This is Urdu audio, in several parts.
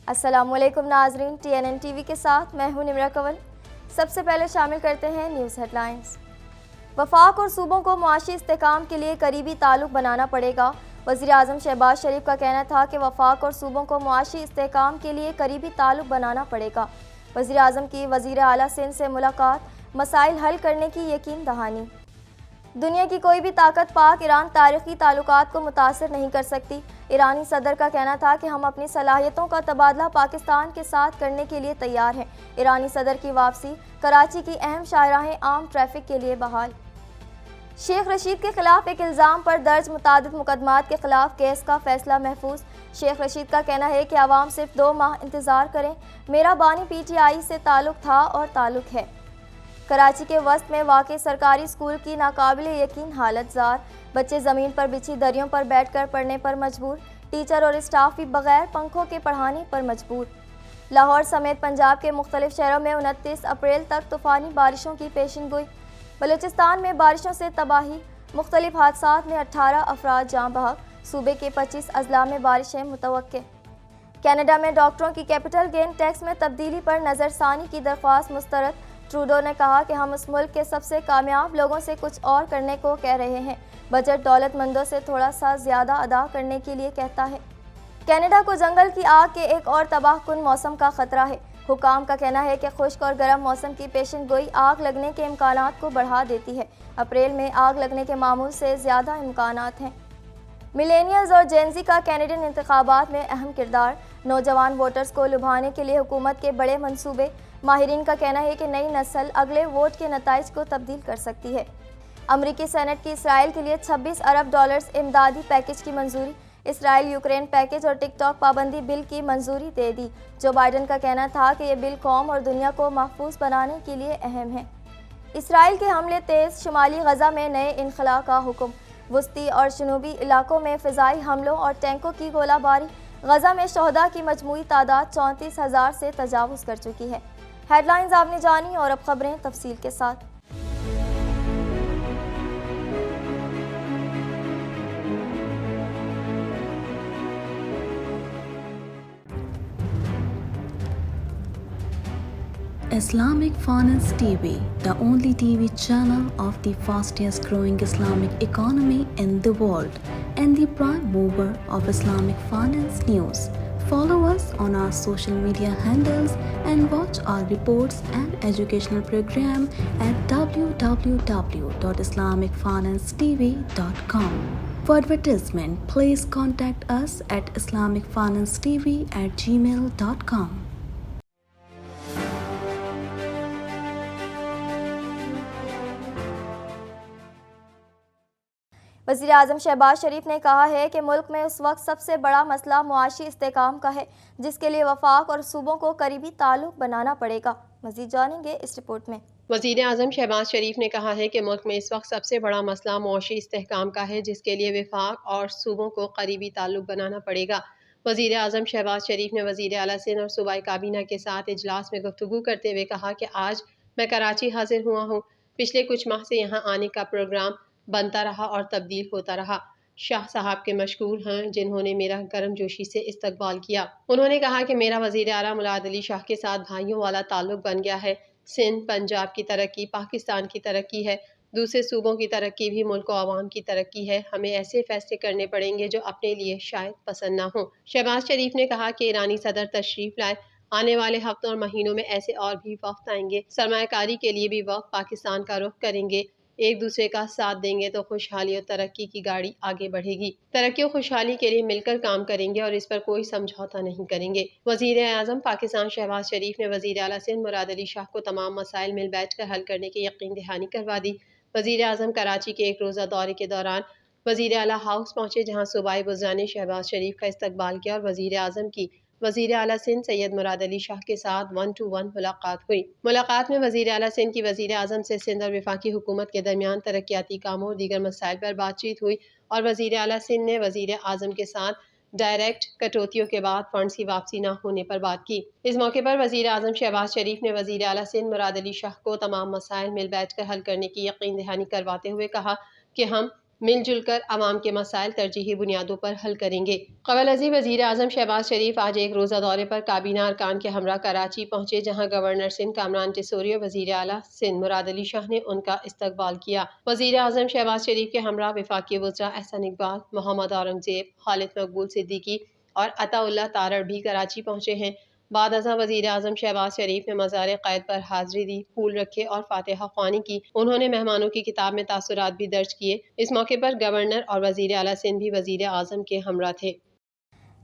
السلام علیکم ناظرین، TNN TV کے ساتھ میں ہوں نمرہ کنول۔ سب سے پہلے شامل کرتے ہیں نیوز ہیڈ لائنز۔ وفاق اور صوبوں کو معاشی استحکام کے لیے قریبی تعلق بنانا پڑے گا۔ وزیر اعظم شہباز شریف کا کہنا تھا کہ وفاق اور صوبوں کو معاشی استحکام کے لیے قریبی تعلق بنانا پڑے گا۔ وزیر اعظم کی وزیر اعلیٰ سندھ سے ملاقات، مسائل حل کرنے کی یقین دہانی۔ دنیا کی کوئی بھی طاقت پاک ایران تاریخی تعلقات کو متاثر نہیں کر سکتی۔ ایرانی صدر کا کہنا تھا کہ ہم اپنی صلاحیتوں کا تبادلہ پاکستان کے ساتھ کرنے کے لیے تیار ہیں۔ ایرانی صدر کی واپسی، کراچی کی اہم شاہراہیں عام ٹریفک کے لیے بحال۔ شیخ رشید کے خلاف ایک الزام پر درج متعدد مقدمات کے خلاف کیس کا فیصلہ محفوظ۔ شیخ رشید کا کہنا ہے کہ عوام صرف 2 ماہ انتظار کریں۔ میرا بانی PTI سے تعلق تھا اور تعلق ہے۔ کراچی کے وسط میں واقع سرکاری اسکول کی ناقابل یقین حالت زار، بچے زمین پر بچھی دریوں پر بیٹھ کر پڑھنے پر مجبور، ٹیچر اور اسٹاف بھی بغیر پنکھوں کے پڑھانے پر مجبور۔ لاہور سمیت پنجاب کے مختلف شہروں میں 29 اپریل تک طوفانی بارشوں کی پیشن گوئی۔ بلوچستان میں بارشوں سے تباہی، مختلف حادثات میں 18 افراد جاں بحق، صوبے کے 25 اضلاع میں بارشیں متوقع۔ کینیڈا میں ڈاکٹروں کی کیپٹل گین ٹیکس میں تبدیلی پر نظر ثانی کی درخواست مسترد۔ ٹروڈو نے کہا کہ ہم اس ملک کے سب سے کامیاب لوگوں سے کچھ اور کرنے کو کہہ رہے ہیں۔ بجٹ دولت مندوں سے تھوڑا سا زیادہ ادا کرنے کے لیے کہتا ہے۔ کینیڈا کو جنگل کی آگ کے ایک اور تباہ کن موسم کا خطرہ ہے۔ حکام کا کہنا ہے کہ خشک اور گرم موسم کی پیشن گوئی آگ لگنے کے امکانات کو بڑھا دیتی ہے۔ اپریل میں آگ لگنے کے معمول سے زیادہ امکانات ہیں۔ ملینیلز اور جین زی کا کینیڈین انتخابات میں اہم کردار، نوجوان ووٹرز کو لبھانے کے لیے حکومت کے بڑے منصوبے۔ ماہرین کا کہنا ہے کہ نئی نسل اگلے ووٹ کے نتائج کو تبدیل کر سکتی ہے۔ امریکی سینٹ کی اسرائیل کے لیے $26 ارب امدادی پیکج کی منظوری۔ اسرائیل یوکرین پیکج اور ٹک ٹاک پابندی بل کی منظوری دے دی۔ جو بائیڈن کا کہنا تھا کہ یہ بل قوم اور دنیا کو محفوظ بنانے کے لیے اہم ہے۔ اسرائیل کے حملے تیز، شمالی غزہ میں نئے انخلا کا حکم۔ وسطی اور جنوبی علاقوں میں فضائی حملوں اور ٹینکوں کی گولہ باری۔ غزہ میں شہداء کی مجموعی تعداد 34,000 سے تجاوز کر چکی ہے۔ ہیڈ لائنز آپ نے جانی اور اب خبریں تفصیل کے ساتھ۔ Islamic Finance TV, the only TV channel of the fastest growing Islamic economy in the world and the prime mover of Islamic finance news. Follow us on our social media handles and watch our reports and educational program at www.islamicfinancetv.com. For advertisement, please contact us at islamicfinancetv@gmail.com. وزیر اعظم شہباز شریف نے کہا ہے کہ ملک میں اس وقت سب سے بڑا مسئلہ معاشی استحکام کا ہے، جس کے لیے وفاق اور صوبوں کو قریبی تعلق بنانا پڑے گا۔ مزید جانیں گے اس رپورٹ میں۔ وزیر اعظم شہباز شریف نے کہا ہے کہ ملک میں اس وقت سب سے بڑا مسئلہ معاشی استحکام کا ہے، جس کے لیے وفاق اور صوبوں کو قریبی تعلق بنانا پڑے گا۔ وزیر اعظم شہباز شریف نے وزیر اعلیٰ سندھ اور صوبائی کابینہ کے ساتھ اجلاس میں گفتگو کرتے ہوئے کہا کہ آج میں کراچی حاضر ہوا ہوں۔ پچھلے کچھ ماہ سے یہاں آنے کا پروگرام بنتا رہا اور تبدیل ہوتا رہا۔ شاہ صاحب کے مشکور ہیں جنہوں نے میرا گرم جوشی سے استقبال کیا۔ انہوں نے کہا کہ میرا وزیر اعلیٰ مراد علی شاہ کے ساتھ بھائیوں والا تعلق بن گیا ہے۔ سندھ، پنجاب کی ترقی پاکستان کی ترقی ہے، دوسرے صوبوں کی ترقی بھی ملک و عوام کی ترقی ہے۔ ہمیں ایسے فیصلے کرنے پڑیں گے جو اپنے لیے شاید پسند نہ ہوں۔ شہباز شریف نے کہا کہ ایرانی صدر تشریف لائے، آنے والے ہفتوں اور مہینوں میں ایسے اور بھی وفد آئیں گے، سرمایہ کاری کے لیے بھی وفد پاکستان کا رخ کریں گے۔ ایک دوسرے کا ساتھ دیں گے تو خوشحالی اور ترقی کی گاڑی آگے بڑھے گی۔ ترقی و خوشحالی کے لیے مل کر کام کریں گے اور اس پر کوئی سمجھوتا نہیں کریں گے۔ وزیر اعظم پاکستان شہباز شریف نے وزیر اعلیٰ سندھ مراد علی شاہ کو تمام مسائل مل بیٹھ کر حل کرنے کی یقین دہانی کروا دی۔ وزیر اعظم کراچی کے ایک روزہ دورے کے دوران وزیر اعلیٰ ہاؤس پہنچے، جہاں صوبائی وزراء نے شہباز شریف کا استقبال کیا اور وزیر اعظم کی وزیر اعلیٰ سندھ سید مراد علی شاہ کے ساتھ 1 to 1 ملاقات ہوئی۔ ملاقات میں وزیر اعلیٰ سندھ کی وزیر اعظم سے سندھ اور وفاقی حکومت کے درمیان ترقیاتی کاموں اور دیگر مسائل پر بات چیت ہوئی اور وزیر اعلیٰ سندھ نے وزیر اعظم کے ساتھ ڈائریکٹ کٹوتیوں کے بعد فنڈز کی واپسی نہ ہونے پر بات کی۔ اس موقع پر وزیر اعظم شہباز شریف نے وزیر اعلیٰ سندھ مراد علی شاہ کو تمام مسائل مل بیٹھ کر حل کرنے کی یقین دہانی کرواتے ہوئے کہا کہ ہم مل جل کر عوام کے مسائل ترجیحی بنیادوں پر حل کریں گے۔ قبل ازیں وزیر اعظم شہباز شریف آج ایک روزہ دورے پر کابینہ ارکان کے ہمراہ کراچی پہنچے، جہاں گورنر سندھ کامران ٹیسوری اور وزیر اعلیٰ سندھ مراد علی شاہ نے ان کا استقبال کیا۔ وزیر اعظم شہباز شریف کے ہمراہ وفاقی وزراء احسن اقبال، محمد اورنگزیب، خالد مقبول صدیقی اور عطا اللہ تارڑ بھی کراچی پہنچے ہیں۔ بعد ازاں وزیر اعظم شہباز شریف نے مزار قائد پر حاضری دی، پھول رکھے اور فاتحہ خوانی کی۔ انہوں نے مہمانوں کی کتاب میں تاثرات بھی درج کیے۔ اس موقع پر گورنر اور وزیر اعلیٰ سندھ بھی وزیر اعظم کے ہمراہ تھے۔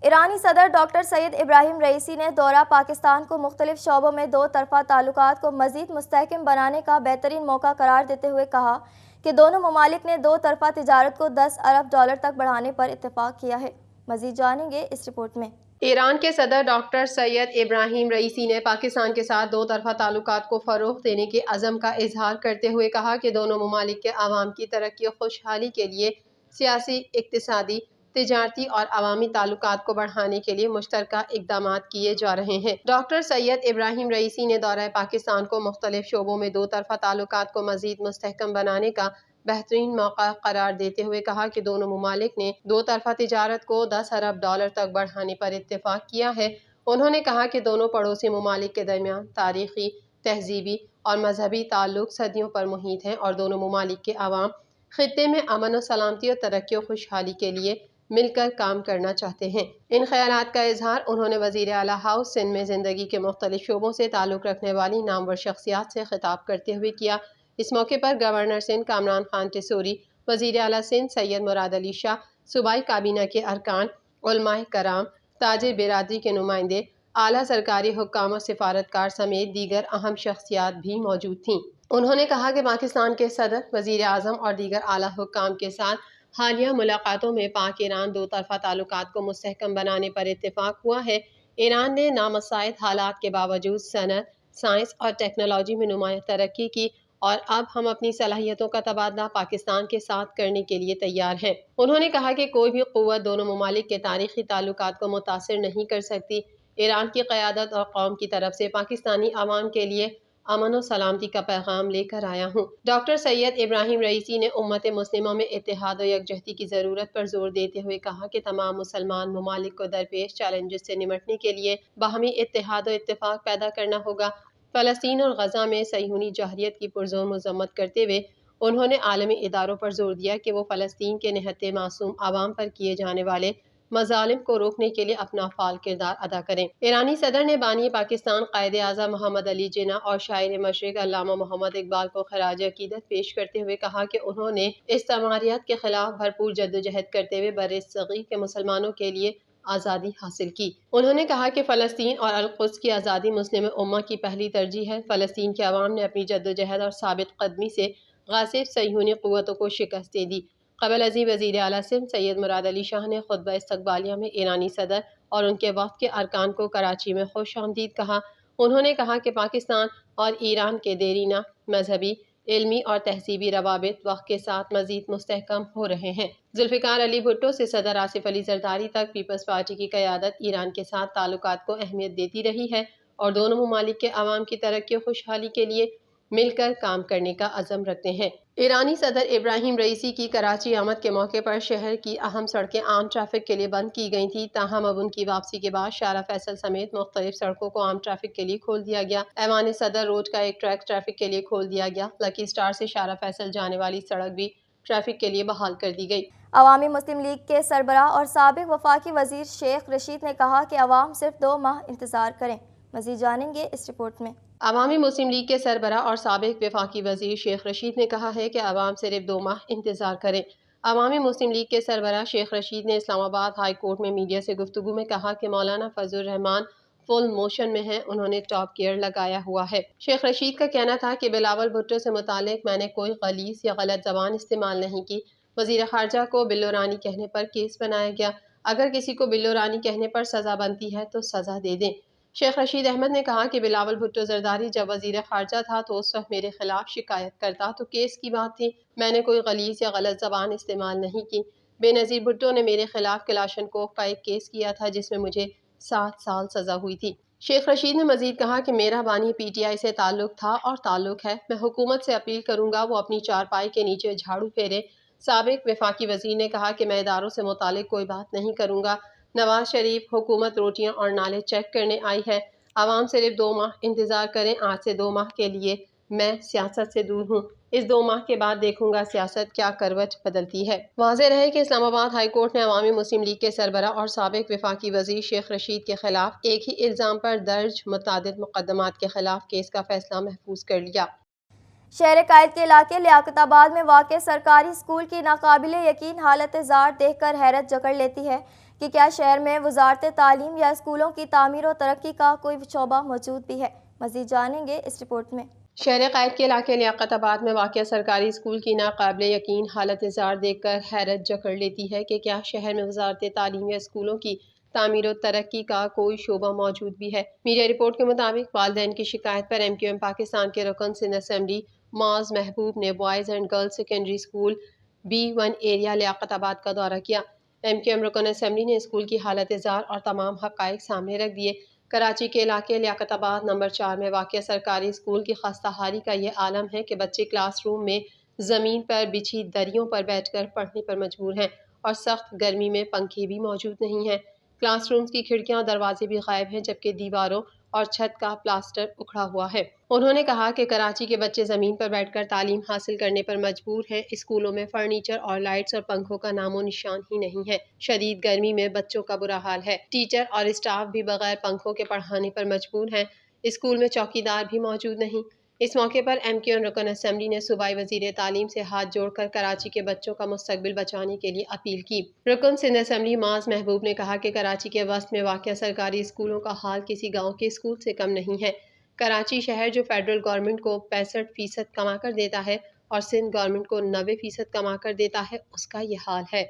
ایرانی صدر ڈاکٹر سید ابراہیم رئیسی نے دورہ پاکستان کو مختلف شعبوں میں دو طرفہ تعلقات کو مزید مستحکم بنانے کا بہترین موقع قرار دیتے ہوئے کہا کہ دونوں ممالک نے دو طرفہ تجارت کو $10 ارب تک بڑھانے پر اتفاق کیا ہے۔ مزید جانیں گے اس رپورٹ میں۔ ایران کے صدر ڈاکٹر سید ابراہیم رئیسی نے پاکستان کے ساتھ دو طرفہ تعلقات کو فروغ دینے کے عزم کا اظہار کرتے ہوئے کہا کہ دونوں ممالک کے عوام کی ترقی و خوشحالی کے لیے سیاسی، اقتصادی، تجارتی اور عوامی تعلقات کو بڑھانے کے لیے مشترکہ اقدامات کیے جا رہے ہیں۔ ڈاکٹر سید ابراہیم رئیسی نے دورہ پاکستان کو مختلف شعبوں میں دو طرفہ تعلقات کو مزید مستحکم بنانے کا بہترین موقع قرار دیتے ہوئے کہا کہ دونوں ممالک نے دو طرفہ تجارت کو $10 ارب تک بڑھانے پر اتفاق کیا ہے۔ انہوں نے کہا کہ دونوں پڑوسی ممالک کے درمیان تاریخی، تہذیبی اور مذہبی تعلق صدیوں پر محیط ہیں اور دونوں ممالک کے عوام خطے میں امن و سلامتی اور ترقی و خوشحالی کے لیے مل کر کام کرنا چاہتے ہیں۔ ان خیالات کا اظہار انہوں نے وزیر اعلیٰ ہاؤس سندھ میں زندگی کے مختلف شعبوں سے تعلق رکھنے والی نامور شخصیات سے خطاب کرتے ہوئے کیا۔ اس موقع پر گورنر سندھ کامران خان ٹیسوری، وزیر اعلیٰ سندھ سید مراد علی شاہ، صوبائی کابینہ کے ارکان، علماء کرام، تاجر برادری کے نمائندے، اعلیٰ سرکاری حکام اور سفارتکار سمیت دیگر اہم شخصیات بھی موجود تھیں۔ انہوں نے کہا کہ پاکستان کے صدر، وزیر اعظم اور دیگر اعلیٰ حکام کے ساتھ حالیہ ملاقاتوں میں پاک ایران دو طرفہ تعلقات کو مستحکم بنانے پر اتفاق ہوا ہے۔ ایران نے نامساعد حالات کے باوجود صنعت، سائنس اور ٹیکنالوجی میں نمایاں ترقی کی اور اب ہم اپنی صلاحیتوں کا تبادلہ پاکستان کے ساتھ کرنے کے لیے تیار ہیں۔ انہوں نے کہا کہ کوئی بھی قوت دونوں ممالک کے تاریخی تعلقات کو متاثر نہیں کر سکتی۔ ایران کی قیادت اور قوم کی طرف سے پاکستانی عوام کے لیے امن و سلامتی کا پیغام لے کر آیا ہوں۔ ڈاکٹر سید ابراہیم رئیسی نے امت مسلمہ میں اتحاد و یکجہتی کی ضرورت پر زور دیتے ہوئے کہا کہ تمام مسلمان ممالک کو درپیش چیلنجز سے نمٹنے کے لیے باہمی اتحاد و اتفاق پیدا کرنا ہوگا۔ فلسطین اور غزہ میں صہیونی جارحیت کی پرزور مذمت کرتے ہوئے انہوں نے عالمی اداروں پر زور دیا کہ وہ فلسطین کے نہتے معصوم عوام پر کیے جانے والے مظالم کو روکنے کے لیے اپنا فعال کردار ادا کریں۔ ایرانی صدر نے بانی پاکستان قائد اعظم محمد علی جناح اور شاعر مشرق علامہ محمد اقبال کو خراج عقیدت پیش کرتے ہوئے کہا کہ انہوں نے استعماریت کے خلاف بھرپور جدوجہد کرتے ہوئے برصغیر کے مسلمانوں کے لیے آزادی حاصل کی۔ انہوں نے کہا کہ فلسطین اور القدس کی آزادی مسلم امہ کی پہلی ترجیح ہے۔ فلسطین کے عوام نے اپنی جدوجہد اور ثابت قدمی سے غاصب صہیونی قوتوں کو شکست دے دی۔ قبل ازیں وزیر اعلیٰ سندھ سید مراد علی شاہ نے خطبہ استقبالیہ میں ایرانی صدر اور ان کے وفد کے ارکان کو کراچی میں خوش آمدید کہا۔ انہوں نے کہا کہ پاکستان اور ایران کے دیرینہ مذہبی، علمی اور تہذیبی روابط وقت کے ساتھ مزید مستحکم ہو رہے ہیں۔ ذوالفقار علی بھٹو سے صدر آصف علی زرداری تک پیپلز پارٹی کی قیادت ایران کے ساتھ تعلقات کو اہمیت دیتی رہی ہے اور دونوں ممالک کے عوام کی ترقی و خوشحالی کے لیے مل کر کام کرنے کا عزم رکھتے ہیں۔ ایرانی صدر ابراہیم رئیسی کی کراچی آمد کے موقع پر شہر کی اہم سڑکیں عام ٹریفک کے لیے بند کی گئی تھیں، تاہم اب ان کی واپسی کے بعد شارع فیصل سمیت مختلف سڑکوں کو عام ٹریفک کے لیے کھول دیا گیا۔ ایوان صدر روڈ کا ایک ٹریک ٹریفک کے لیے کھول دیا گیا۔ لکی اسٹار سے شارع فیصل جانے والی سڑک بھی ٹریفک کے لیے بحال کر دی گئی۔ عوامی مسلم لیگ کے سربراہ اور سابق وفاقی وزیر شیخ رشید نے کہا کہ عوام صرف 2 ماہ انتظار کریں۔ مزید جانیں گے اس رپورٹ میں۔ عوامی مسلم لیگ کے سربراہ اور سابق وفاقی وزیر شیخ رشید نے کہا ہے کہ عوام صرف 2 ماہ انتظار کریں۔ عوامی مسلم لیگ کے سربراہ شیخ رشید نے اسلام آباد ہائی کورٹ میں میڈیا سے گفتگو میں کہا کہ مولانا فضل الرحمان فل موشن میں ہیں، انہوں نے ٹاپ گیئر لگایا ہوا ہے۔ شیخ رشید کا کہنا تھا کہ بلاول بھٹو سے متعلق میں نے کوئی غلیظ یا غلط زبان استعمال نہیں کی۔ وزیر خارجہ کو بلو رانی کہنے پر کیس بنایا گیا، اگر کسی کو بلو رانی کہنے پر سزا بنتی ہے تو سزا دے دیں۔ شیخ رشید احمد نے کہا کہ بلاول بھٹو زرداری جب وزیر خارجہ تھا تو اس وقت میرے خلاف شکایت کرتا تو کیس کی بات تھی، میں نے کوئی غلیظ یا غلط زبان استعمال نہیں کی۔ بے نظیر بھٹو نے میرے خلاف کلاشنکوف کا ایک کیس کیا تھا جس میں مجھے 7 سال سزا ہوئی تھی۔ شیخ رشید نے مزید کہا کہ میرا بانی پی ٹی آئی سے تعلق تھا اور تعلق ہے، میں حکومت سے اپیل کروں گا وہ اپنی چارپائی کے نیچے جھاڑو پھیرے، سابق وفاقی وزیر نے کہا کہ میں اداروں سے متعلق کوئی بات نہیں کروں گا۔ نواز شریف حکومت روٹیاں اور نالے چیک کرنے آئی ہے، عوام صرف 2 ماہ انتظار کریں۔ آج سے 2 ماہ کے لیے میں سیاست سے دور ہوں، اس 2 ماہ کے بعد دیکھوں گا سیاست کیا کروٹ بدلتی ہے۔ واضح رہے کہ اسلام آباد ہائی کورٹ نے عوامی مسلم لیگ کے سربراہ اور سابق وفاقی وزیر شیخ رشید کے خلاف ایک ہی الزام پر درج متعدد مقدمات کے خلاف کیس کا فیصلہ محفوظ کر لیا۔ شہر قائد کے علاقے لیاقت آباد میں واقع سرکاری اسکول کی ناقابل یقین حالت زار دیکھ کر حیرت جکڑ لیتی ہے کہ کیا شہر میں وزارت تعلیم یا اسکولوں کی تعمیر و ترقی کا کوئی شعبہ موجود بھی ہے۔ مزید جانیں گے اس رپورٹ میں۔ شہر قائد کے علاقے لیاقت آباد میں واقع سرکاری اسکول کی ناقابل یقین حالت زار دیکھ کر حیرت جکڑ لیتی ہے کہ کیا شہر میں وزارت تعلیم یا اسکولوں کی تعمیر و ترقی کا کوئی شعبہ موجود بھی ہے۔ میڈیا رپورٹ کے مطابق والدین کی شکایت پر MQM پاکستان کے رکن سندھ اسمبلی معاذ محبوب نے boys and girls secondary school B1 area Liaquatabad کا دورہ کیا۔ MQM رکن اسمبلی نے اسکول کی حالت زار اور تمام حقائق سامنے رکھ دیے۔ کراچی کے علاقے لیاقت آباد نمبر 4 میں واقع سرکاری اسکول کی خستہ حالی کا یہ عالم ہے کہ بچے کلاس روم میں زمین پر بچھی دریوں پر بیٹھ کر پڑھنے پر مجبور ہیں اور سخت گرمی میں پنکھے بھی موجود نہیں ہیں۔ کلاس رومز کی کھڑکیاں اور دروازے بھی غائب ہیں، جبکہ دیواروں اور چھت کا پلاسٹر اکھڑا ہوا ہے۔ انہوں نے کہا کہ کراچی کے بچے زمین پر بیٹھ کر تعلیم حاصل کرنے پر مجبور ہیں۔ اسکولوں میں فرنیچر اور لائٹس اور پنکھوں کا نام و نشان ہی نہیں ہے۔ شدید گرمی میں بچوں کا برا حال ہے۔ ٹیچر اور اسٹاف بھی بغیر پنکھوں کے پڑھانے پر مجبور ہیں۔ اسکول میں چوکیدار بھی موجود نہیں۔ اس موقع پر MQM رکن اسمبلی نے صوبائی وزیر تعلیم سے ہاتھ جوڑ کر کراچی کے بچوں کا مستقبل بچانے کے لیے اپیل کی۔ رکن سندھ اسمبلی معاذ محبوب نے کہا کہ کراچی کے وسط میں واقع سرکاری اسکولوں کا حال کسی گاؤں کے اسکول سے کم نہیں ہے۔ کراچی شہر جو فیڈرل گورنمنٹ کو 65% کما کر دیتا ہے اور سندھ گورنمنٹ کو 90% کما کر دیتا ہے، اس کا یہ حال ہے۔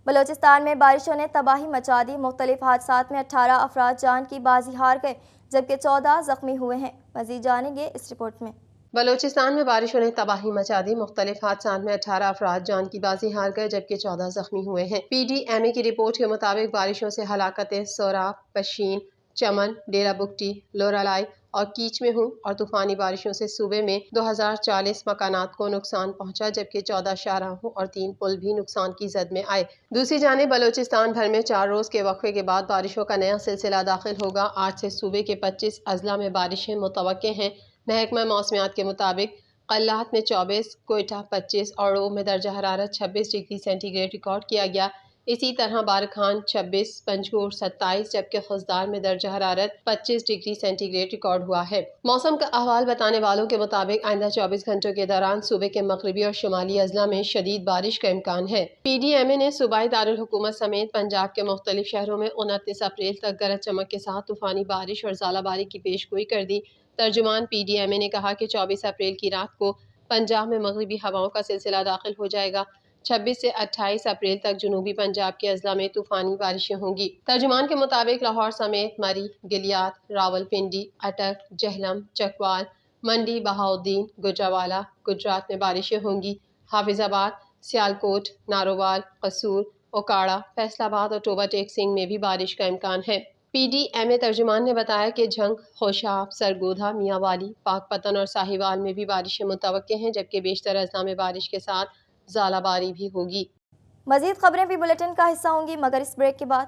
بلوچستان میں بارشوں نے تباہی مچا دی۔ مختلف حادثات میں 18 افراد جان کی بازی ہار گئے، جبکہ 14 زخمی ہوئے ہیں۔ مزید جانیں گے اس رپورٹ میں۔ بلوچستان میں بارشوں نے تباہی مچا دی۔ مختلف حادثات میں 18 افراد جان کی بازی ہار گئے، جبکہ 14 زخمی ہوئے ہیں۔ PDMA کی رپورٹ کے مطابق بارشوں سے ہلاکتیں سوراب، پشین، چمن، ڈیرہ بگٹی، لورالائی اور کیچ میں ہوں اور طوفانی بارشوں سے صوبے میں 2040 مکانات کو نقصان پہنچا، جبکہ 14 شاہراہوں اور 3 پل بھی نقصان کی زد میں آئے۔ دوسری جانب بلوچستان بھر میں 4 روز کے وقفے کے بعد بارشوں کا نیا سلسلہ داخل ہوگا۔ آج سے صوبے کے 25 اضلاع میں بارشیں متوقع ہیں۔ محکمہ موسمیات کے مطابق قلات میں 24، کوئٹہ 25 اور ڈوب میں درجہ حرارت 26 ڈگری سینٹی گریڈ ریکارڈ کیا گیا۔ اسی طرح بارکھان 26، پنجگور 27، جبکہ خضدار میں درجہ حرارت 25 ڈگری سینٹی گریڈ ریکارڈ ہوا ہے۔ موسم کا احوال بتانے والوں کے مطابق آئندہ 24 گھنٹوں کے دوران صوبے کے مغربی اور شمالی اضلاع میں شدید بارش کا امکان ہے۔ PDMA نے صوبائی دارالحکومت سمیت پنجاب کے مختلف شہروں میں 29 اپریل تک گرج چمک کے ساتھ طوفانی بارش اور ژالہ باری کی پیشگوئی کر دی۔ ترجمان PDMA نے کہا کہ 24 اپریل کی رات کو پنجاب میں مغربی ہواؤں کا سلسلہ داخل ہو جائے گا۔ 26 سے 28 اپریل تک جنوبی پنجاب کے اضلاع میں طوفانی بارشیں ہوں گی۔ ترجمان کے مطابق لاہور سمیت مری، گلیات، راولپنڈی، اٹک، جہلم، چکوال، منڈی، بہاؤالدین، گوجرانوالہ، گجرات میں بارشیں ہوں گی۔ حافظ آباد، سیالکوٹ، نارووال، قصور، اوکاڑہ، فیصل آباد اور ٹوبہ ٹیک سنگھ میں بھی بارش کا امکان ہے۔ PDMA ترجمان نے بتایا کہ جھنگ، خوشاب، سرگودھا، میاں والی، پاک پتن اور ساہیوال میں بھی بارشیں متوقع ہیں، جبکہ بیشتر اضلاع میں بارش کے ساتھ ژالہ باری بھی ہوگی۔ مزید خبریں بھی بلیٹن کا حصہ ہوں گی، مگر اس بریک کے بعد